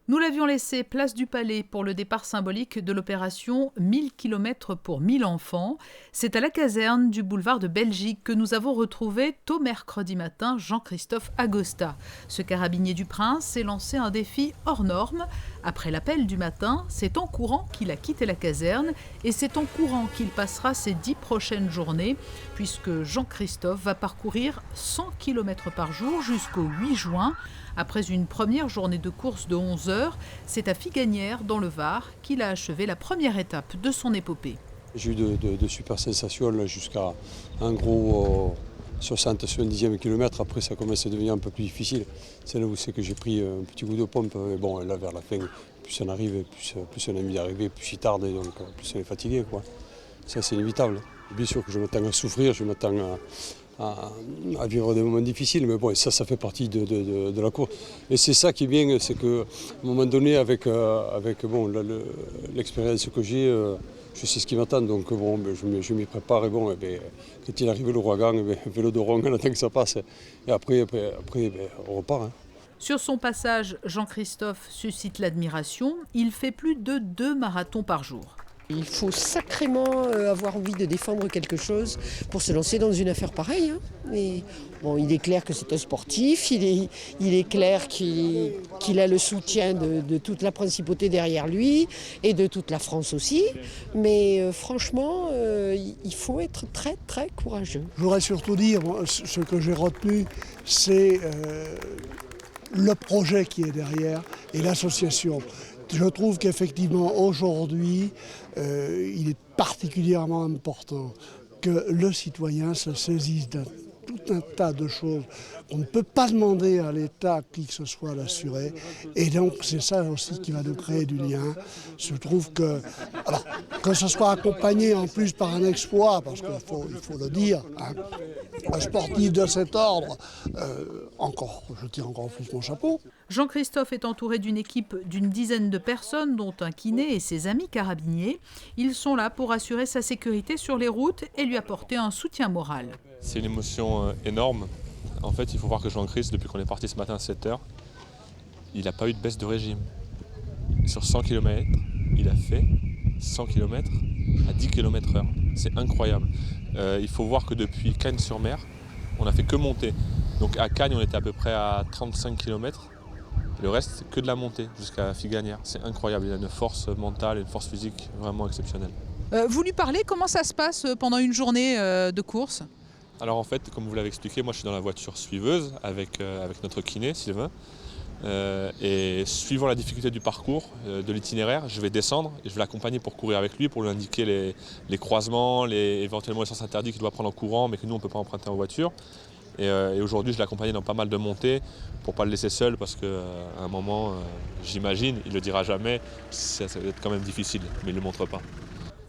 Nous l'avions laissé place du Palais pour le départ symbolique de l'opération 1000 km pour 1000 enfants. C'est à la caserne du boulevard de Belgique que nous avons retrouvé tôt mercredi matin Jean-Christophe Agosta. Ce carabinier du Prince s'est lancé un défi hors norme. Après l'appel du matin, c'est en courant qu'il a quitté la caserne et c'est en courant qu'il passera ces 10 prochaines journées puisque Jean-Christophe va parcourir 100 km par jour jusqu'au 8 juin. Après une première journée de course de 11 heures, c'est à Figanières, dans le Var, qu'il a achevé la première étape de son épopée. J'ai eu de super sensations là, jusqu'à un gros 60-70e kilomètre. Après, ça commence à devenir un peu plus difficile. C'est là où c'est que j'ai pris un petit coup de pompe. Mais bon, là, vers la fin, plus on arrive, plus on a mis d'arriver, plus il tarde, et donc plus on est fatigué, quoi. Ça, c'est inévitable. Bien sûr que je m'attends à souffrir, je m'attends à vivre des moments difficiles, mais bon, ça fait partie de la course. Et c'est ça qui est bien, c'est qu'à un moment donné, avec bon, l'expérience que j'ai, je sais ce qui m'attend, donc bon, je m'y prépare, et bon, quand il arrive l'ouragan, vélo de rong, on attend que ça passe, et après on repart. Hein. Sur son passage, Jean-Christophe suscite l'admiration. Il fait plus de 2 marathons par jour. Il faut sacrément avoir envie de défendre quelque chose pour se lancer dans une affaire pareille. Hein. Mais bon, il est clair que c'est un sportif, il est clair qu'il a le soutien de toute la principauté derrière lui et de toute la France aussi. Mais franchement, il faut être très très courageux. Je voudrais surtout dire, ce que j'ai retenu, c'est le projet qui est derrière et l'association. Je trouve qu'effectivement aujourd'hui, il est particulièrement important que le citoyen se saisisse de tout un tas de choses qu'on ne peut pas demander à l'État qui que ce soit d'assurer. Et donc c'est ça aussi qui va nous créer du lien. Je trouve que, alors, que ce soit accompagné en plus par un exploit, parce qu'il faut le dire, hein, un sportif de cet ordre, je tire encore plus mon chapeau. Jean-Christophe est entouré d'une équipe d'une dizaine de personnes, dont un kiné et ses amis carabiniers. Ils sont là pour assurer sa sécurité sur les routes et lui apporter un soutien moral. C'est une émotion énorme. En fait, il faut voir que Jean-Christ, depuis qu'on est parti ce matin à 7h, il n'a pas eu de baisse de régime. Sur 100 km, il a fait 100 km à 10 km/h. C'est incroyable. Il faut voir que depuis Cagnes-sur-Mer, on n'a fait que monter. Donc à Cagnes, on était à peu près à 35 km. Le reste, c'est que de la montée jusqu'à Figanières. C'est incroyable. Il a une force mentale et une force physique vraiment exceptionnelle. Vous lui parlez, comment ça se passe pendant une journée de course ? Alors en fait, comme vous l'avez expliqué, moi je suis dans la voiture suiveuse avec notre kiné, Sylvain. Et suivant la difficulté du parcours, de l'itinéraire, je vais descendre et je vais l'accompagner pour courir avec lui, pour lui indiquer les croisements, éventuellement les sens interdits qu'il doit prendre en courant, mais que nous on ne peut pas emprunter en voiture. Et aujourd'hui je l'accompagne dans pas mal de montées pour ne pas le laisser seul, parce qu'à un moment, j'imagine, il ne le dira jamais, ça va être quand même difficile, mais il ne le montre pas.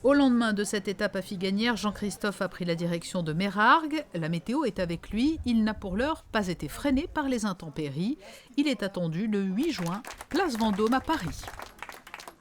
Au lendemain de cette étape à Figanières, Jean-Christophe a pris la direction de Mérargues. La météo est avec lui. Il n'a pour l'heure pas été freiné par les intempéries. Il est attendu le 8 juin, place Vendôme à Paris.